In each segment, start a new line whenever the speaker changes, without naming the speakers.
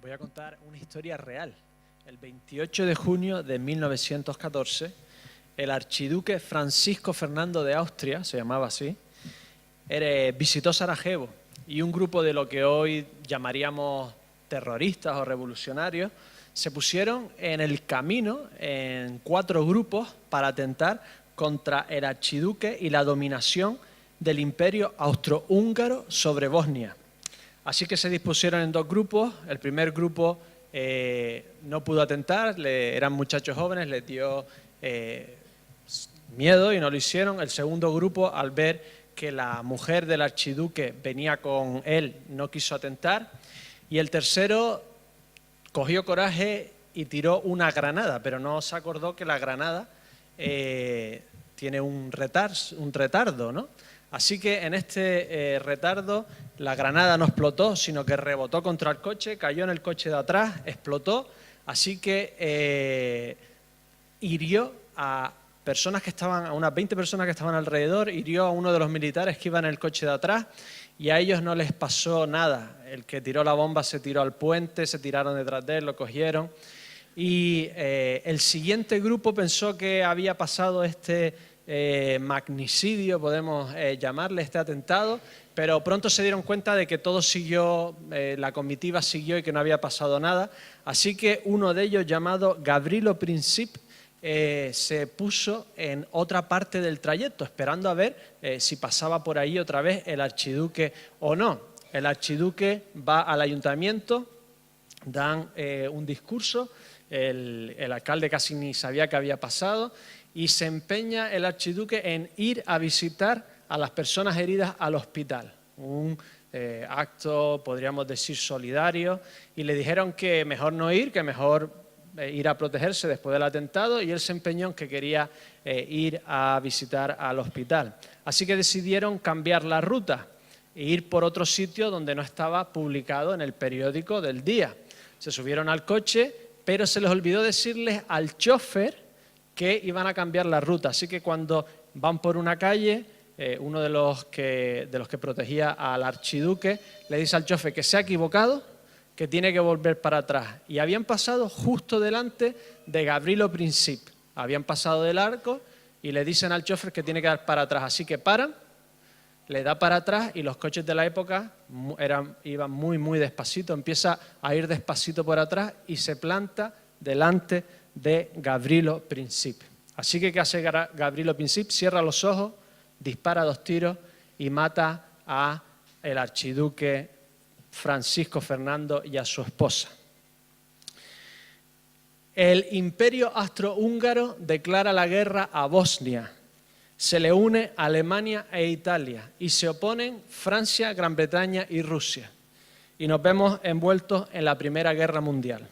voy a contar una historia real. El 28 de junio de 1914, el archiduque Francisco Fernando de Austria, se llamaba así, visitó Sarajevo y un grupo de lo que hoy llamaríamos terroristas o revolucionarios se pusieron en el camino en 4 grupos para atentar contra el archiduque y la dominación del imperio austrohúngaro sobre Bosnia. Así que se dispusieron en 2 grupos. El primer grupo no pudo atentar, eran muchachos jóvenes, les dio miedo y no lo hicieron. El segundo grupo, al ver que la mujer del archiduque venía con él, no quiso atentar. Y el tercero cogió coraje y tiró una granada, pero no se acordó que la granada tiene un retardo, ¿no? Así que en este retardo la granada no explotó, sino que rebotó contra el coche, cayó en el coche de atrás, explotó, así que hirió a personas que estaban, a unas 20 personas que estaban alrededor, hirió a uno de los militares que iba en el coche de atrás y a ellos no les pasó nada. El que tiró la bomba se tiró al puente, se tiraron detrás de él, lo cogieron. Y el siguiente grupo pensó que había pasado este magnicidio, podemos llamarle, este atentado, pero pronto se dieron cuenta de que todo siguió, la comitiva siguió y que no había pasado nada. Así que uno de ellos, llamado Gavrilo Princip, se puso en otra parte del trayecto, esperando a ver si pasaba por ahí otra vez el archiduque o no. El archiduque va al ayuntamiento, dan un discurso, el alcalde casi ni sabía qué había pasado y se empeña el archiduque en ir a visitar a las personas heridas al hospital. Un acto, podríamos decir, solidario, y le dijeron que mejor no ir, que mejor ir a protegerse después del atentado, y él se empeñó en que quería ir a visitar al hospital. Así que decidieron cambiar la ruta e ir por otro sitio donde no estaba publicado en el periódico del día. Se subieron al coche, pero se les olvidó decirles al chofer que iban a cambiar la ruta. Así que cuando van por una calle, uno de los que protegía al archiduque le dice al chofer que se ha equivocado, que tiene que volver para atrás. Y habían pasado justo delante de Gavrilo Princip. Habían pasado del arco y le dicen al chofer que tiene que dar para atrás. Así que paran, le da para atrás y los coches de la época iban muy despacito. Empieza a ir despacito por atrás y se planta delante de Gavrilo Princip. Así que ¿qué hace Gavrilo Princip? Cierra los ojos, dispara 2 tiros y mata a el archiduque Francisco Fernando y a su esposa. El imperio austrohúngaro declara la guerra a Bosnia. Se le une Alemania e Italia y se oponen Francia, Gran Bretaña y Rusia. Y nos vemos envueltos en la Primera Guerra Mundial.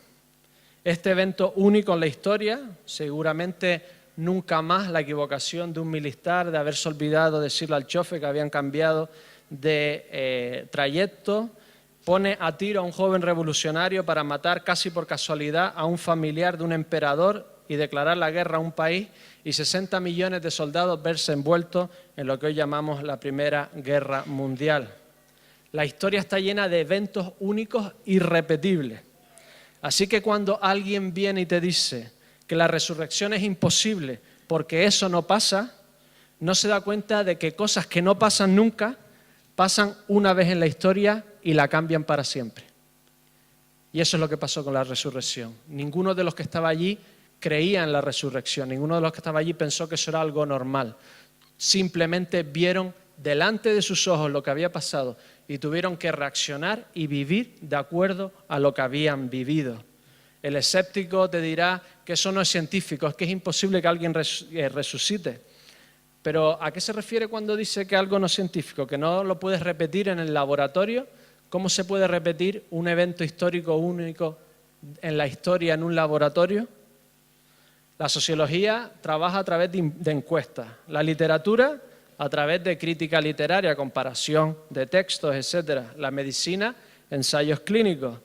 Este evento único en la historia, seguramente nunca más la equivocación de un militar de haberse olvidado decirle al chofer que habían cambiado de trayecto, pone a tiro a un joven revolucionario para matar casi por casualidad a un familiar de un emperador y declarar la guerra a un país, y 60 millones de soldados verse envueltos en lo que hoy llamamos la Primera Guerra Mundial. La historia está llena de eventos únicos irrepetibles. Así que cuando alguien viene y te dice que la resurrección es imposible porque eso no pasa, no se da cuenta de que cosas que no pasan nunca pasan una vez en la historia y la cambian para siempre. Y eso es lo que pasó con la resurrección. Ninguno de los que estaba allí creía en la resurrección, ninguno de los que estaba allí pensó que eso era algo normal. Simplemente vieron delante de sus ojos lo que había pasado y tuvieron que reaccionar y vivir de acuerdo a lo que habían vivido. El escéptico te dirá que eso no es científico, es que es imposible que alguien resucite. Pero ¿a qué se refiere cuando dice que algo no es científico? ¿Que no lo puedes repetir en el laboratorio? ¿Cómo se puede repetir un evento histórico único en la historia en un laboratorio? La sociología trabaja a través de encuestas, la literatura a través de crítica literaria, comparación de textos, etc. La medicina, ensayos clínicos.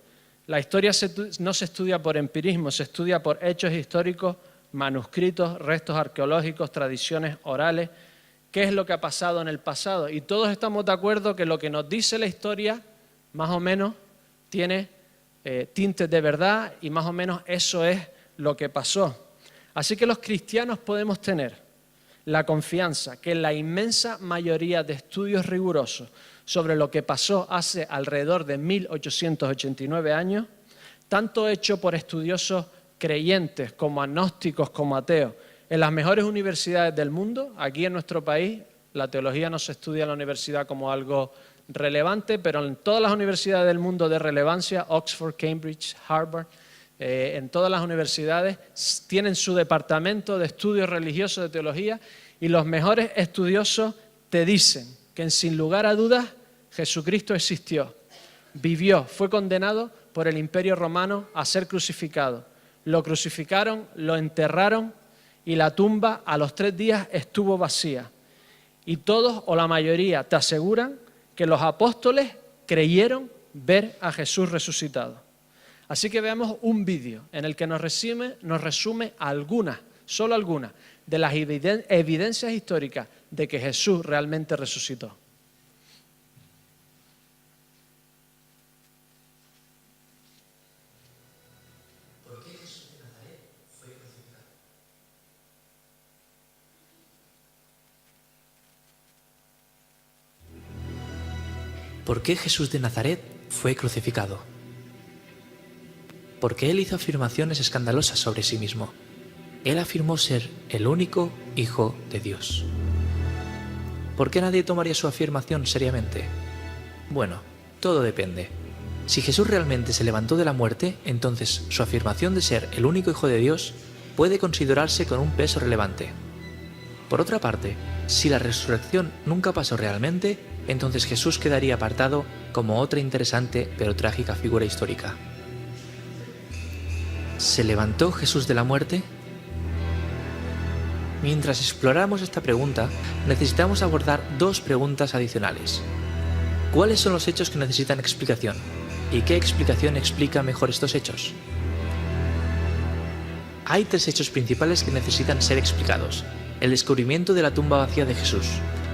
La historia no se estudia por empirismo, se estudia por hechos históricos, manuscritos, restos arqueológicos, tradiciones orales. ¿Qué es lo que ha pasado en el pasado? Y todos estamos de acuerdo que lo que nos dice la historia, más o menos, tiene tintes de verdad y más o menos eso es lo que pasó. Así que los cristianos podemos tener la confianza que en la inmensa mayoría de estudios rigurosos sobre lo que pasó hace alrededor de 1889 años, tanto hecho por estudiosos creyentes como agnósticos como ateos, en las mejores universidades del mundo. Aquí en nuestro país la teología no se estudia en la universidad como algo relevante, pero en todas las universidades del mundo de relevancia, Oxford, Cambridge, Harvard, en todas las universidades tienen su departamento de estudios religiosos de teología y los mejores estudiosos te dicen que sin lugar a dudas Jesucristo existió, vivió, fue condenado por el Imperio Romano a ser crucificado. Lo crucificaron, lo enterraron y la tumba a los 3 días estuvo vacía. Y todos o la mayoría te aseguran que los apóstoles creyeron ver a Jesús resucitado. Así que veamos un vídeo en el que nos resume algunas, solo algunas, de las evidencias históricas de que Jesús realmente resucitó.
¿Por qué Jesús de Nazaret fue crucificado? ¿Por qué Jesús de Nazaret fue crucificado? Porque él hizo afirmaciones escandalosas sobre sí mismo. Él afirmó ser el único Hijo de Dios. ¿Por qué nadie tomaría su afirmación seriamente? Bueno, todo depende. Si Jesús realmente se levantó de la muerte, entonces su afirmación de ser el único Hijo de Dios puede considerarse con un peso relevante. Por otra parte, si la resurrección nunca pasó realmente, entonces Jesús quedaría apartado como otra interesante pero trágica figura histórica. ¿Se levantó Jesús de la muerte? Mientras exploramos esta pregunta, necesitamos abordar 2 preguntas adicionales. ¿Cuáles son los hechos que necesitan explicación? ¿Y qué explicación explica mejor estos hechos? Hay 3 hechos principales que necesitan ser explicados: el descubrimiento de la tumba vacía de Jesús,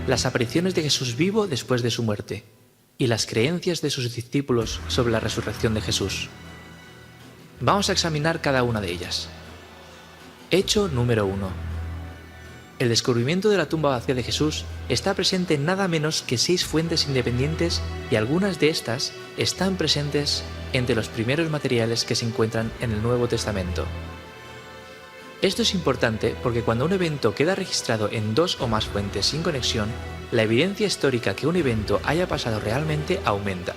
las apariciones de Jesús vivo después de su muerte, y las creencias de sus discípulos sobre la resurrección de Jesús. Vamos a examinar cada una de ellas. Hecho número 1. El descubrimiento de la tumba vacía de Jesús está presente en nada menos que 6 fuentes independientes y algunas de estas están presentes entre los primeros materiales que se encuentran en el Nuevo Testamento. Esto es importante porque cuando un evento queda registrado en 2 o más fuentes sin conexión, la evidencia histórica que un evento haya pasado realmente aumenta.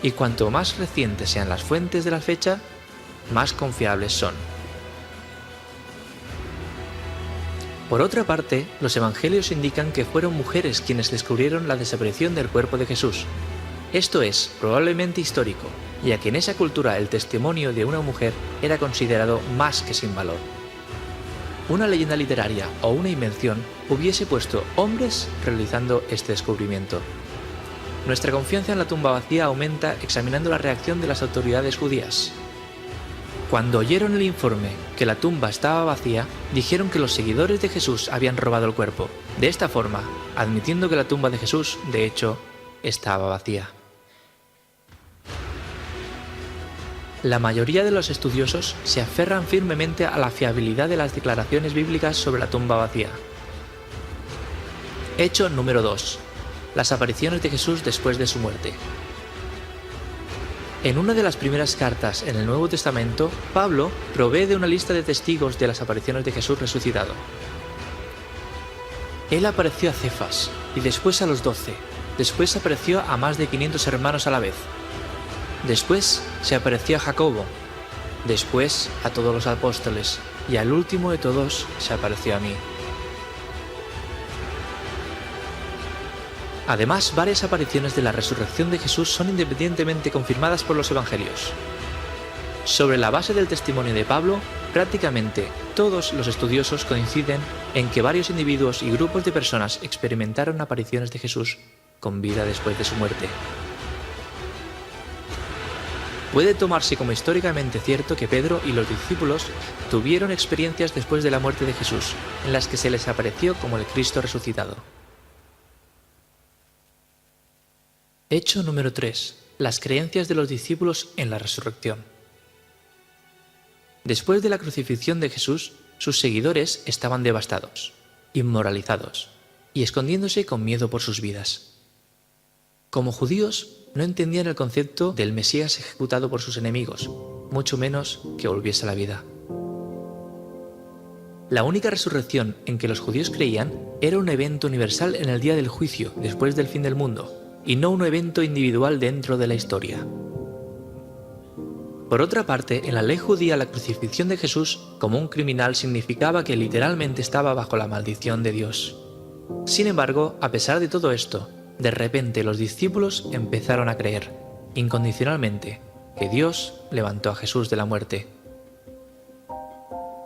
Y cuanto más recientes sean las fuentes de la fecha, más confiables son. Por otra parte, los evangelios indican que fueron mujeres quienes descubrieron la desaparición del cuerpo de Jesús. Esto es probablemente histórico, ya que en esa cultura el testimonio de una mujer era considerado más que sin valor. Una leyenda literaria o una invención hubiese puesto hombres realizando este descubrimiento. Nuestra confianza en la tumba vacía aumenta examinando la reacción de las autoridades judías. Cuando oyeron el informe que la tumba estaba vacía, dijeron que los seguidores de Jesús habían robado el cuerpo. De esta forma, admitiendo que la tumba de Jesús, de hecho, estaba vacía. La mayoría de los estudiosos se aferran firmemente a la fiabilidad de las declaraciones bíblicas sobre la tumba vacía. Hecho número 2. Las apariciones de Jesús después de su muerte. En una de las primeras cartas en el Nuevo Testamento, Pablo provee de una lista de testigos de las apariciones de Jesús resucitado. Él apareció a Cefas y después a los 12. Después apareció a más de 500 hermanos a la vez. Después se apareció a Jacobo. Después a todos los apóstoles. Y al último de todos se apareció a mí. Además, varias apariciones de la resurrección de Jesús son independientemente confirmadas por los evangelios. Sobre la base del testimonio de Pablo, prácticamente todos los estudiosos coinciden en que varios individuos y grupos de personas experimentaron apariciones de Jesús con vida después de su muerte. Puede tomarse como históricamente cierto que Pedro y los discípulos tuvieron experiencias después de la muerte de Jesús, en las que se les apareció como el Cristo resucitado. Hecho número 3. Las creencias de los discípulos en la resurrección. Después de la crucifixión de Jesús, sus seguidores estaban devastados, inmoralizados y escondiéndose con miedo por sus vidas. Como judíos, no entendían el concepto del Mesías ejecutado por sus enemigos, mucho menos que volviese a la vida. La única resurrección en que los judíos creían era un evento universal en el día del juicio, después del fin del mundo, y no un evento individual dentro de la historia. Por otra parte, en la ley judía la crucifixión de Jesús como un criminal significaba que literalmente estaba bajo la maldición de Dios. Sin embargo, a pesar de todo esto, de repente los discípulos empezaron a creer, incondicionalmente, que Dios levantó a Jesús de la muerte.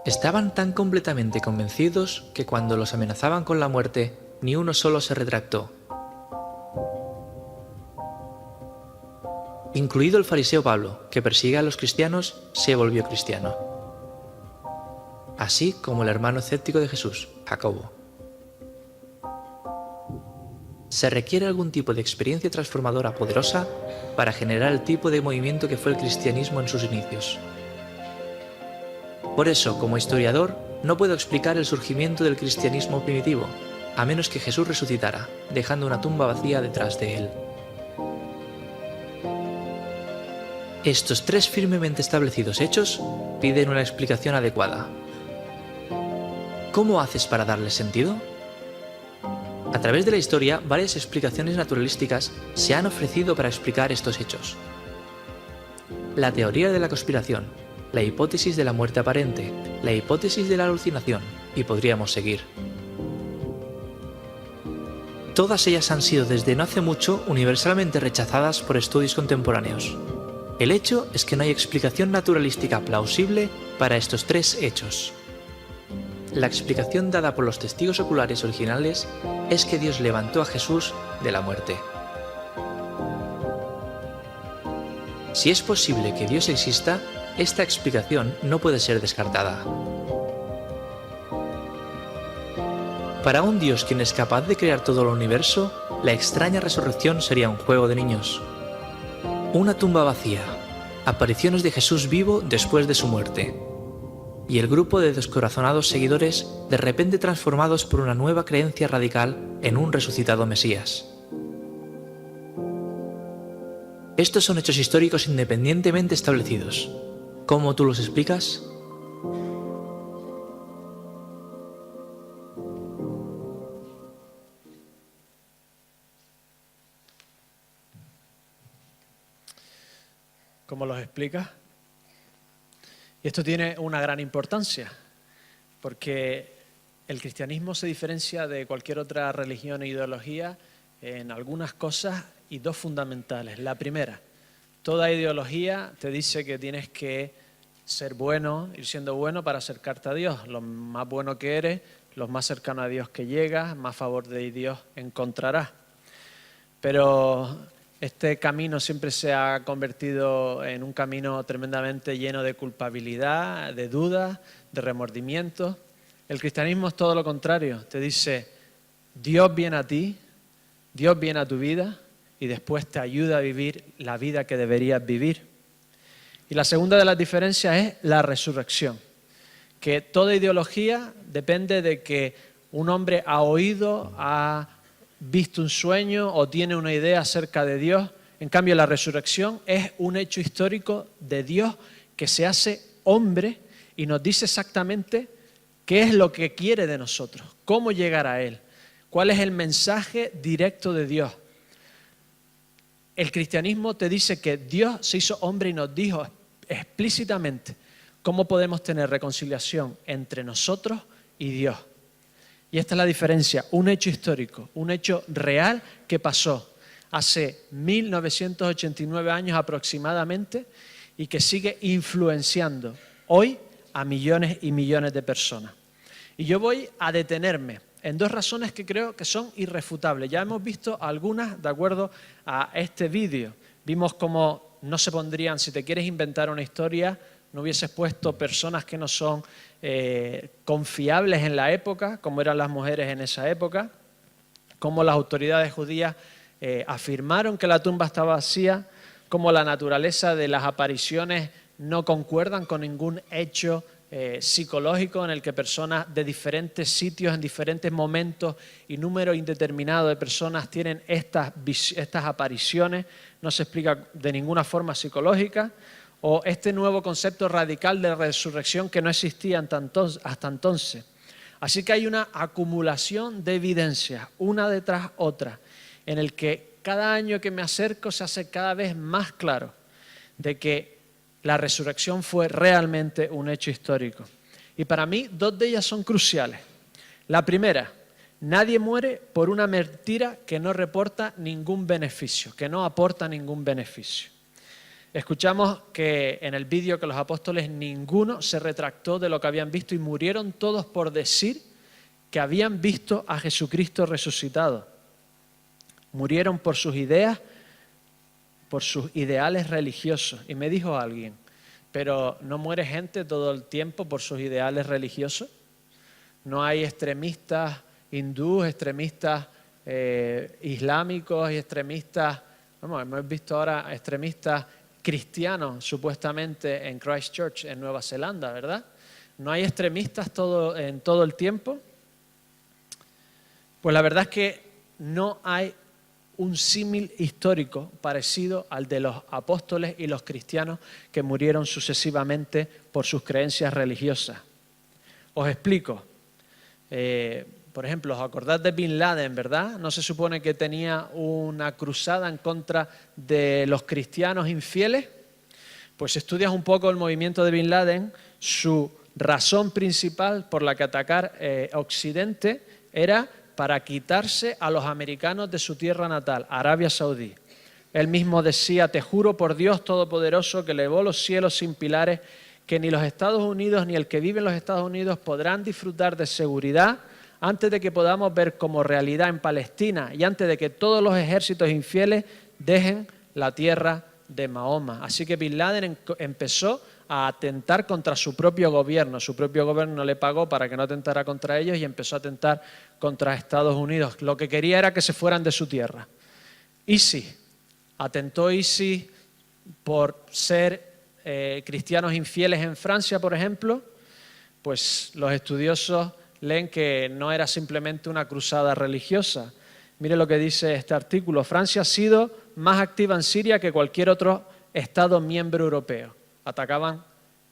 Estaban tan completamente convencidos que cuando los amenazaban con la muerte, ni uno solo se retractó. Incluido el fariseo Pablo, que persigue a los cristianos, se volvió cristiano. Así como el hermano escéptico de Jesús, Jacobo. Se requiere algún tipo de experiencia transformadora poderosa para generar el tipo de movimiento que fue el cristianismo en sus inicios. Por eso, como historiador, no puedo explicar el surgimiento del cristianismo primitivo, a menos que Jesús resucitara, dejando una tumba vacía detrás de él. Estos tres firmemente establecidos hechos piden una explicación adecuada. ¿Cómo haces para darles sentido? A través de la historia, varias explicaciones naturalísticas se han ofrecido para explicar estos hechos. La teoría de la conspiración, la hipótesis de la muerte aparente, la hipótesis de la alucinación, y podríamos seguir. Todas ellas han sido desde no hace mucho universalmente rechazadas por estudios contemporáneos. El hecho es que no hay explicación naturalística plausible para estos tres hechos. La explicación dada por los testigos oculares originales es que Dios levantó a Jesús de la muerte. Si es posible que Dios exista, esta explicación no puede ser descartada. Para un Dios quien es capaz de crear todo el universo, la extraña resurrección sería un juego de niños. Una tumba vacía, apariciones de Jesús vivo después de su muerte, y el grupo de descorazonados seguidores de repente transformados por una nueva creencia radical en un resucitado Mesías. Estos son hechos históricos independientemente establecidos. ¿Cómo tú los explicas?
¿Cómo los explicas? Y esto tiene una gran importancia, porque el cristianismo se diferencia de cualquier otra religión e ideología en algunas cosas y dos fundamentales. La primera, toda ideología te dice que tienes que ser bueno, ir siendo bueno para acercarte a Dios. Lo más bueno que eres, lo más cercano a Dios que llegas, más favor de Dios encontrarás. Pero este camino siempre se ha convertido en un camino tremendamente lleno de culpabilidad, de dudas, de remordimientos. El cristianismo es todo lo contrario. Te dice, Dios viene a ti, Dios viene a tu vida y después te ayuda a vivir la vida que deberías vivir. Y la segunda de las diferencias es la resurrección. Que toda ideología depende de que un hombre ha oído, ha visto un sueño o tiene una idea acerca de Dios. En cambio, la resurrección es un hecho histórico de Dios que se hace hombre y nos dice exactamente qué es lo que quiere de nosotros, cómo llegar a Él, cuál es el mensaje directo de Dios. El cristianismo te dice que Dios se hizo hombre y nos dijo explícitamente cómo podemos tener reconciliación entre nosotros y Dios. Y esta es la diferencia, un hecho histórico, un hecho real que pasó hace 1989 años aproximadamente y que sigue influenciando hoy a millones y millones de personas. Y yo voy a detenerme en dos razones que creo que son irrefutables. Ya hemos visto algunas de acuerdo a este vídeo. Vimos cómo no se pondrían, si te quieres inventar una historia, no hubieses puesto personas que no son confiables en la época, como eran las mujeres en esa época, cómo las autoridades judías afirmaron que la tumba estaba vacía, cómo la naturaleza de las apariciones no concuerdan con ningún hecho psicológico en el que personas de diferentes sitios, en diferentes momentos y número indeterminado de personas tienen estas apariciones, no se explica de ninguna forma psicológica, o este nuevo concepto radical de resurrección que no existía hasta entonces. Así que hay una acumulación de evidencias, una detrás otra, en el que cada año que me acerco se hace cada vez más claro de que la resurrección fue realmente un hecho histórico. Y para mí, dos de ellas son cruciales. La primera, nadie muere por una mentira que no reporta ningún beneficio, que no aporta ningún beneficio. Escuchamos que en el vídeo que los apóstoles ninguno se retractó de lo que habían visto y murieron todos por decir que habían visto a Jesucristo resucitado. Murieron por sus ideas, por sus ideales religiosos. Y me dijo alguien, ¿pero no muere gente todo el tiempo por sus ideales religiosos? ¿No hay extremistas hindúes, extremistas islámicos y extremistas, hemos visto ahora extremistas cristianos supuestamente en Christchurch, en Nueva Zelanda, ¿verdad? ¿No hay extremistas en todo el tiempo? Pues la verdad es que no hay un símil histórico parecido al de los apóstoles y los cristianos que murieron sucesivamente por sus creencias religiosas. Os explico. Por ejemplo, ¿os acordáis de Bin Laden, verdad? ¿No se supone que tenía una cruzada en contra de los cristianos infieles? Pues si estudias un poco el movimiento de Bin Laden, su razón principal por la que atacar Occidente era para quitarse a los americanos de su tierra natal, Arabia Saudí. Él mismo decía, te juro por Dios Todopoderoso que elevó los cielos sin pilares, que ni los Estados Unidos ni el que vive en los Estados Unidos podrán disfrutar de seguridad antes de que podamos ver como realidad en Palestina y antes de que todos los ejércitos infieles dejen la tierra de Mahoma. Así que Bin Laden empezó a atentar contra su propio gobierno. Su propio gobierno le pagó para que no atentara contra ellos y empezó a atentar contra Estados Unidos. Lo que quería era que se fueran de su tierra. ISIS, atentó ISIS por ser cristianos infieles en Francia, por ejemplo. Pues los estudiosos leen que no era simplemente una cruzada religiosa. Mire lo que dice este artículo. Francia ha sido más activa en Siria que cualquier otro Estado miembro europeo. Atacaban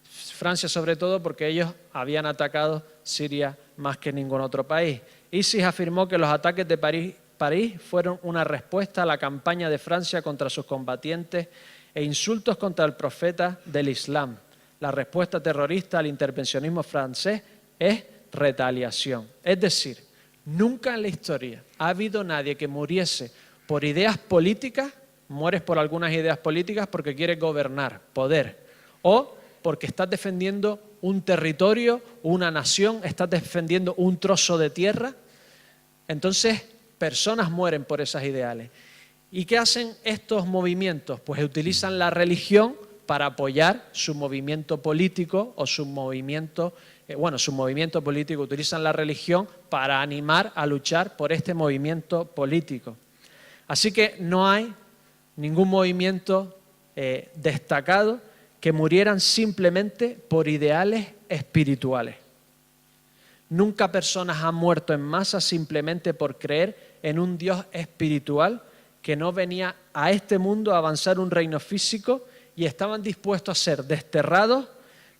Francia sobre todo porque ellos habían atacado Siria más que ningún otro país. ISIS afirmó que los ataques de París fueron una respuesta a la campaña de Francia contra sus combatientes e insultos contra el profeta del Islam. La respuesta terrorista al intervencionismo francés es retaliación. Es decir, nunca en la historia ha habido nadie que muriese por ideas políticas, mueres por algunas ideas políticas porque quieres gobernar, poder, o porque estás defendiendo un territorio, una nación, estás defendiendo un trozo de tierra. Entonces, personas mueren por esas ideales. ¿Y qué hacen estos movimientos? Pues utilizan la religión para apoyar su movimiento político o su movimiento político, utilizan la religión para animar a luchar por este movimiento político. Así que no hay ningún movimiento destacado que murieran simplemente por ideales espirituales. Nunca personas han muerto en masa simplemente por creer en un Dios espiritual que no venía a este mundo a avanzar un reino físico y estaban dispuestos a ser desterrados,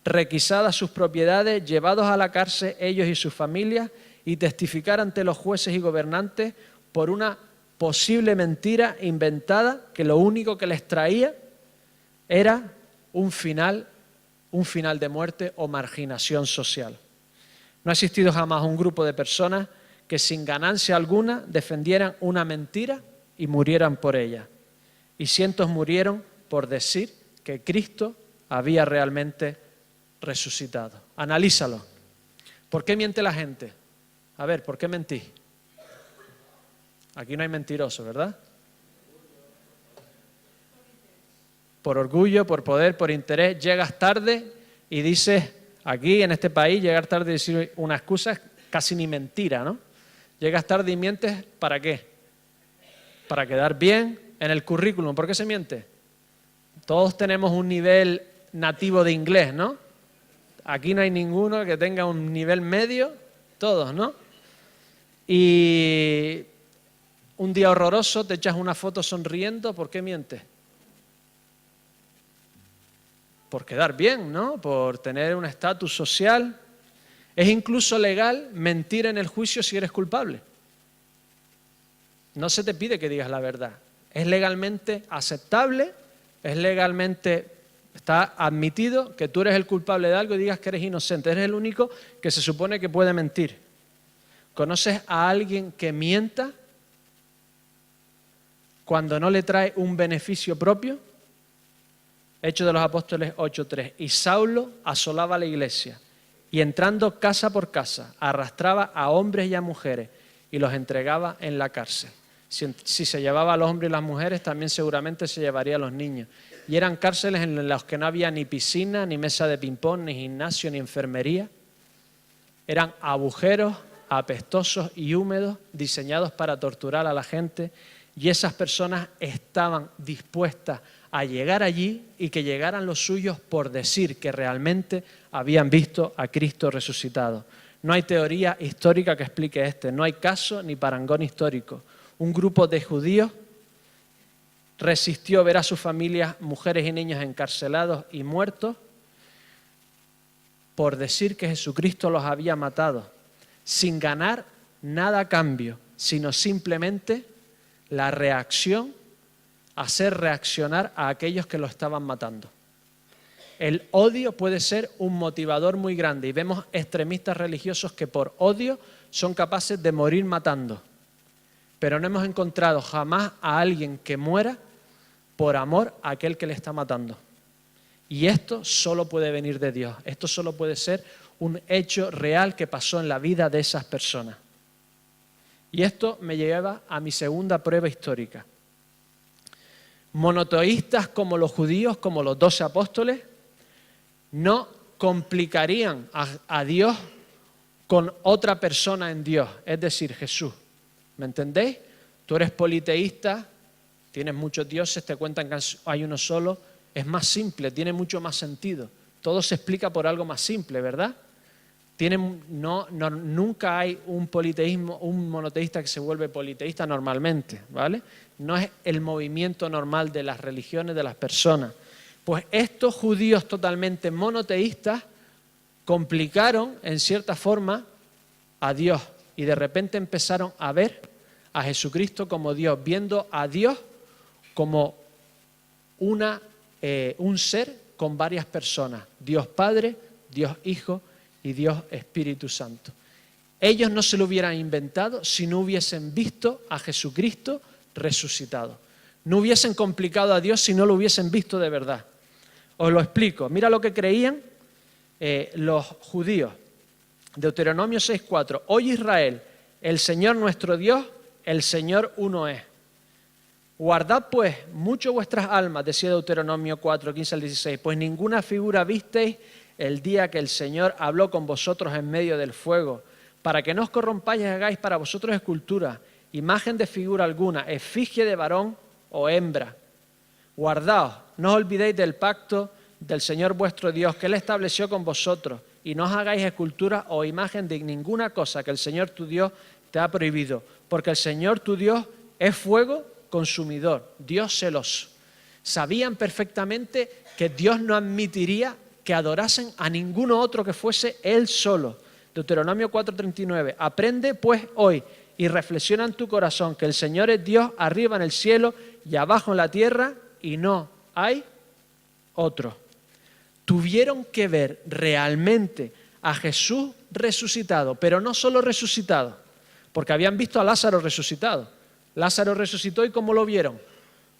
requisadas sus propiedades, llevados a la cárcel ellos y sus familias y testificar ante los jueces y gobernantes por una posible mentira inventada que lo único que les traía era un final de muerte o marginación social. No ha existido jamás un grupo de personas que sin ganancia alguna defendieran una mentira y murieran por ella. Y cientos murieron por decir que Cristo había realmente resucitado. Analízalo. ¿Por qué miente la gente? A ver, ¿por qué mentís? Aquí no hay mentiroso, ¿verdad? Por orgullo, por poder, por interés, llegas tarde y dices, aquí en este país, llegar tarde y decir una excusa es casi ni mentira, ¿no? Llegas tarde y mientes, ¿para qué? Para quedar bien en el currículum. ¿Por qué se miente? Todos tenemos un nivel nativo de inglés, ¿no? Aquí no hay ninguno que tenga un nivel medio, todos, ¿no? Y un día horroroso, te echas una foto sonriendo, ¿por qué mientes? Por quedar bien, ¿no? Por tener un estatus social. Es incluso legal mentir en el juicio si eres culpable. No se te pide que digas la verdad. Es legalmente aceptable, es legalmente, está admitido que tú eres el culpable de algo y digas que eres inocente. Eres el único que se supone que puede mentir. ¿Conoces a alguien que mienta cuando no le trae un beneficio propio? Hechos de los Apóstoles 8:3. Y Saulo asolaba la iglesia y entrando casa por casa arrastraba a hombres y a mujeres y los entregaba en la cárcel. Si se llevaba a los hombres y las mujeres, también seguramente se llevaría a los niños. Y eran cárceles en las que no había ni piscina, ni mesa de ping-pong, ni gimnasio, ni enfermería. Eran agujeros apestosos y húmedos diseñados para torturar a la gente, y esas personas estaban dispuestas a llegar allí y que llegaran los suyos por decir que realmente habían visto a Cristo resucitado. No hay teoría histórica que explique no hay caso ni parangón histórico. Un grupo de judíos resistió ver a sus familias, mujeres y niños encarcelados y muertos por decir que Jesucristo los había matado, sin ganar nada a cambio, sino simplemente la reacción, hacer reaccionar a aquellos que lo estaban matando. El odio puede ser un motivador muy grande y vemos extremistas religiosos que por odio son capaces de morir matando. Pero no hemos encontrado jamás a alguien que muera por amor a aquel que le está matando. Y esto solo puede venir de Dios. Esto solo puede ser un hecho real que pasó en la vida de esas personas. Y esto me lleva a mi segunda prueba histórica. Monoteístas como los judíos, como los 12 apóstoles, no complicarían a Dios con otra persona en Dios, es decir, Jesús. ¿Me entendéis? Tú eres politeísta, tienes muchos dioses, te cuentan que hay uno solo, es más simple, tiene mucho más sentido. Todo se explica por algo más simple, ¿verdad? Nunca hay un politeísmo, un monoteísta que se vuelve politeísta normalmente, ¿vale? No es el movimiento normal de las religiones, de las personas. Pues estos judíos totalmente monoteístas complicaron, en cierta forma, a Dios. Y de repente empezaron a ver a Jesucristo como Dios, viendo a Dios como un ser con varias personas. Dios Padre, Dios Hijo y Dios Espíritu Santo. Ellos no se lo hubieran inventado si no hubiesen visto a Jesucristo resucitado. No hubiesen complicado a Dios si no lo hubiesen visto de verdad. Os lo explico. Mira lo que creían los judíos. Deuteronomio 6:4. Oye Israel, el Señor nuestro Dios, el Señor uno es. Guardad pues mucho vuestras almas, decía Deuteronomio 4:15 al 16, pues ninguna figura visteis el día que el Señor habló con vosotros en medio del fuego, para que no os corrompáis y hagáis para vosotros escultura, imagen de figura alguna, efigie de varón o hembra. Guardaos, no os olvidéis del pacto del Señor vuestro Dios, que Él estableció con vosotros, y no os hagáis escultura o imagen de ninguna cosa que el Señor tu Dios te ha prohibido, porque el Señor tu Dios es fuego consumidor, Dios celoso. Sabían perfectamente que Dios no admitiría que adorasen a ninguno otro que fuese Él solo. Deuteronomio 4:39. Aprende pues hoy y reflexiona en tu corazón que el Señor es Dios arriba en el cielo y abajo en la tierra y no hay otro. Tuvieron que ver realmente a Jesús resucitado, pero no solo resucitado, porque habían visto a Lázaro resucitado. Lázaro resucitó y ¿cómo lo vieron?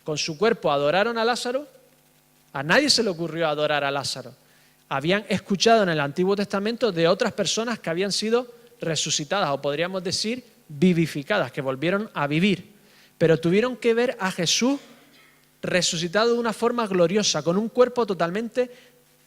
Con su cuerpo adoraron a Lázaro. A nadie se le ocurrió adorar a Lázaro. Habían escuchado en el Antiguo Testamento de otras personas que habían sido resucitadas, o podríamos decir vivificadas, que volvieron a vivir. Pero tuvieron que ver a Jesús resucitado de una forma gloriosa, con un cuerpo totalmente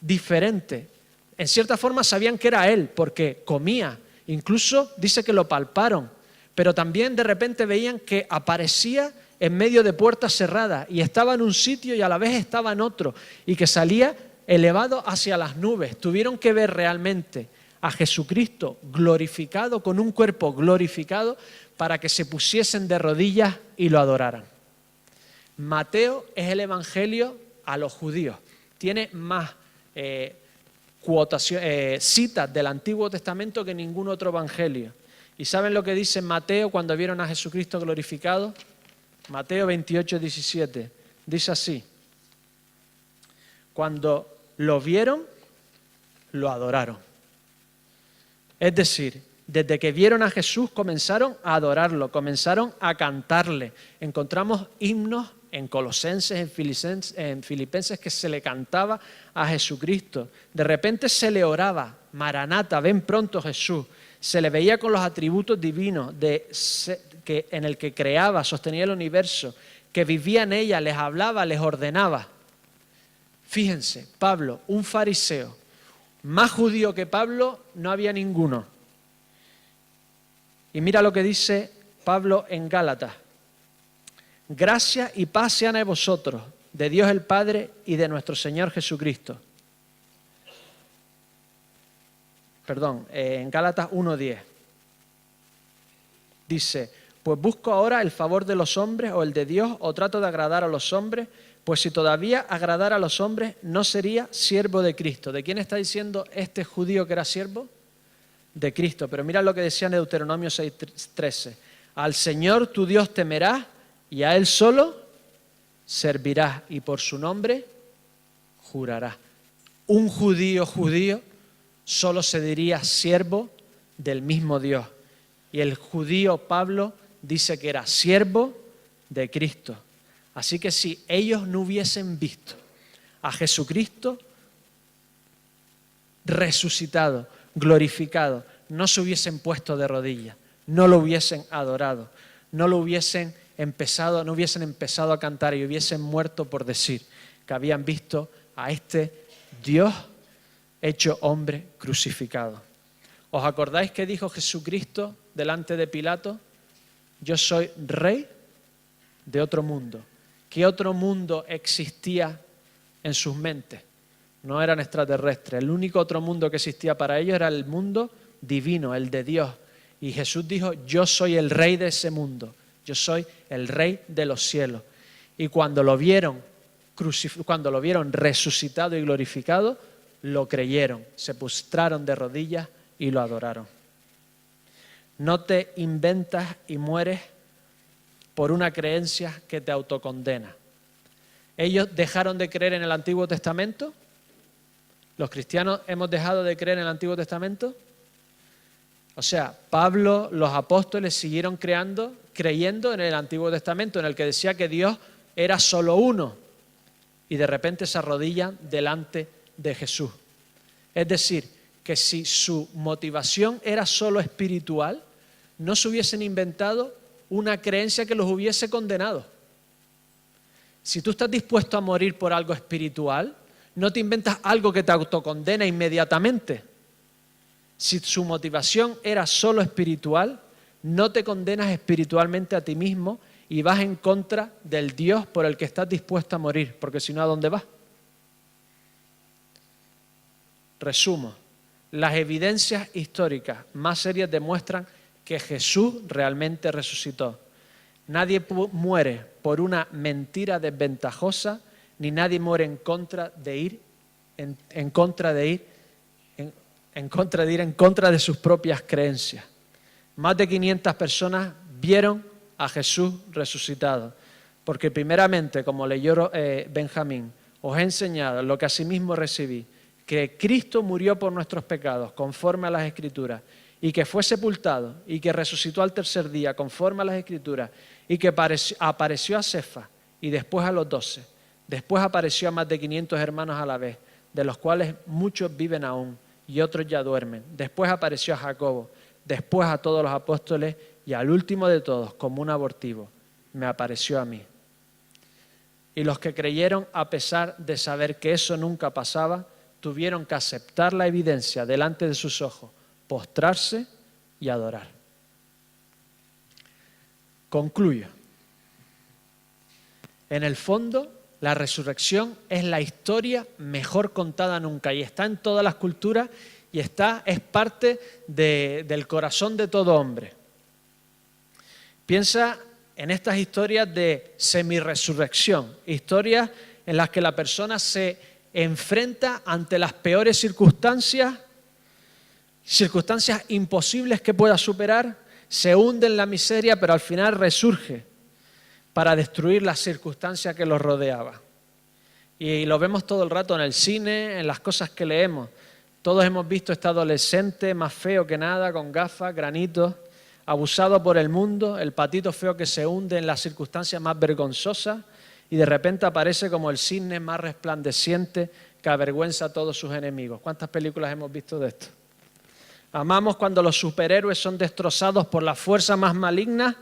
diferente. En cierta forma sabían que era Él, porque comía. Incluso dice que lo palparon. Pero también de repente veían que aparecía en medio de puertas cerradas y estaba en un sitio y a la vez estaba en otro, y que salía elevado hacia las nubes. Tuvieron que ver realmente a Jesucristo glorificado, con un cuerpo glorificado, para que se pusiesen de rodillas y lo adoraran. Mateo es el evangelio a los judíos. Tiene más citas del Antiguo Testamento que ningún otro evangelio. ¿Y saben lo que dice Mateo cuando vieron a Jesucristo glorificado? Mateo 28, 17. Dice así: cuando lo vieron, lo adoraron. Es decir, desde que vieron a Jesús comenzaron a adorarlo, comenzaron a cantarle. Encontramos himnos en Colosenses, en Filipenses, que se le cantaba a Jesucristo. De repente se le oraba: Maranata, ven pronto Jesús. Se le veía con los atributos divinos en el que creaba, sostenía el universo, que vivía en ella, les hablaba, les ordenaba. Fíjense, Pablo, un fariseo, más judío que Pablo no había ninguno. Y mira lo que dice Pablo en Gálatas: gracia y paz sean a vosotros, de Dios el Padre y de nuestro Señor Jesucristo. En Gálatas 1:10. Dice: pues busco ahora el favor de los hombres o el de Dios, o trato de agradar a los hombres, pues si todavía agradara a los hombres no sería siervo de Cristo. ¿De quién está diciendo este judío que era siervo? De Cristo. Pero mira lo que decía en Deuteronomio 6:13: al Señor tu Dios temerás y a Él solo servirás y por su nombre jurarás. Un judío solo se diría siervo del mismo Dios. Y el judío Pablo dice que era siervo de Cristo. Así que si ellos no hubiesen visto a Jesucristo resucitado, glorificado, no se hubiesen puesto de rodillas, no lo hubiesen adorado, no hubiesen empezado a cantar y hubiesen muerto por decir que habían visto a este Dios hecho hombre crucificado. ¿Os acordáis que dijo Jesucristo delante de Pilato? Yo soy rey de otro mundo. ¿Qué otro mundo existía en sus mentes? No eran extraterrestres. El único otro mundo que existía para ellos era el mundo divino, el de Dios. Y Jesús dijo: yo soy el rey de ese mundo. Yo soy el rey de los cielos. Y cuando lo vieron resucitado y glorificado, lo creyeron, se postraron de rodillas y lo adoraron. No te inventas y mueres por una creencia que te autocondena. Ellos dejaron de creer en el Antiguo Testamento. ¿Los cristianos hemos dejado de creer en el Antiguo Testamento? O sea, Pablo, los apóstoles siguieron creyendo en el Antiguo Testamento, en el que decía que Dios era solo uno, y de repente se arrodillan delante de Jesús. Es decir, que si su motivación era solo espiritual, no se hubiesen inventado una creencia que los hubiese condenado. Si tú estás dispuesto a morir por algo espiritual, no te inventas algo que te autocondena inmediatamente. Si su motivación era solo espiritual, no te condenas espiritualmente a ti mismo y vas en contra del Dios por el que estás dispuesto a morir, porque si no, ¿a dónde vas? Resumo, las evidencias históricas más serias demuestran que Jesús realmente resucitó. Nadie muere por una mentira desventajosa, ni nadie muere en contra de ir en contra de sus propias creencias. Más de 500 personas vieron a Jesús resucitado, porque primeramente, como leyó Benjamín, os he enseñado lo que asimismo recibí, que Cristo murió por nuestros pecados, conforme a las Escrituras, y que fue sepultado, y que resucitó al tercer día, conforme a las Escrituras, y que apareció a Cefas, y después a los 12. Después apareció a más de 500 hermanos a la vez, de los cuales muchos viven aún, y otros ya duermen. Después apareció a Jacobo, después a todos los apóstoles, y al último de todos, como un abortivo, me apareció a mí. Y los que creyeron, a pesar de saber que eso nunca pasaba, tuvieron que aceptar la evidencia delante de sus ojos, postrarse y adorar. Concluyo. En el fondo, La resurrección es la historia mejor contada nunca y está en todas las culturas y es parte del corazón de todo hombre. Piensa en estas historias de semi-resurrección, historias en las que la persona se enfrenta ante las peores circunstancias imposibles que pueda superar, se hunde en la miseria, pero al final resurge para destruir las circunstancias que los rodeaba. Y lo vemos todo el rato en el cine, en las cosas que leemos. Todos hemos visto este adolescente más feo que nada, con gafas, granitos, abusado por el mundo, el patito feo que se hunde en las circunstancias más vergonzosas y de repente aparece como el cisne más resplandeciente que avergüenza a todos sus enemigos. ¿Cuántas películas hemos visto de esto? Amamos cuando los superhéroes son destrozados por la fuerza más maligna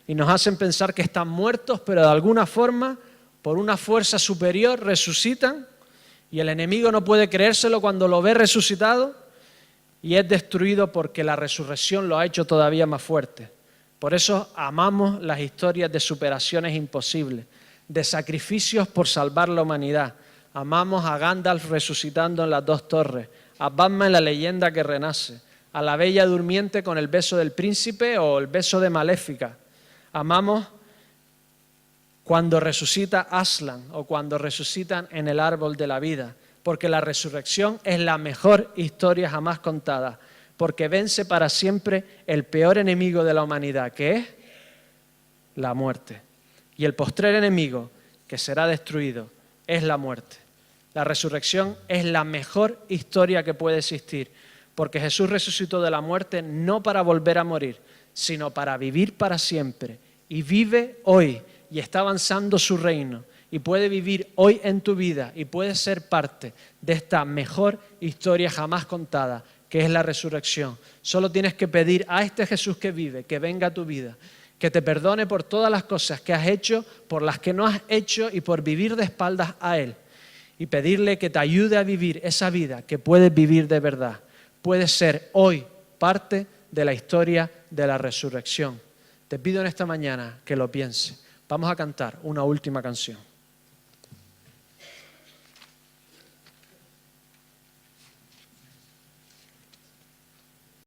y nos hacen pensar que están muertos, pero de alguna forma, por una fuerza superior, resucitan y el enemigo no puede creérselo cuando lo ve resucitado y es destruido porque la resurrección lo ha hecho todavía más fuerte. Por eso amamos las historias de superaciones imposibles, de sacrificios por salvar la humanidad. Amamos a Gandalf resucitando en las 2 torres, a Batman en la leyenda que renace, a la Bella Durmiente con el beso del príncipe o el beso de Maléfica. Amamos cuando resucita Aslan o cuando resucitan en el árbol de la vida, porque la resurrección es la mejor historia jamás contada, porque vence para siempre el peor enemigo de la humanidad, que es la muerte. Y el postrer enemigo que será destruido es la muerte. La resurrección es la mejor historia que puede existir, porque Jesús resucitó de la muerte no para volver a morir, sino para vivir para siempre. Y vive hoy y está avanzando su reino y puede vivir hoy en tu vida y puede ser parte de esta mejor historia jamás contada, que es la resurrección. Solo tienes que pedir a este Jesús que vive, que venga a tu vida, que te perdone por todas las cosas que has hecho, por las que no has hecho y por vivir de espaldas a Él. Y pedirle que te ayude a vivir esa vida que puedes vivir de verdad. Puedes ser hoy parte de la historia de la resurrección. Te pido en esta mañana que lo pienses. Vamos a cantar una última canción.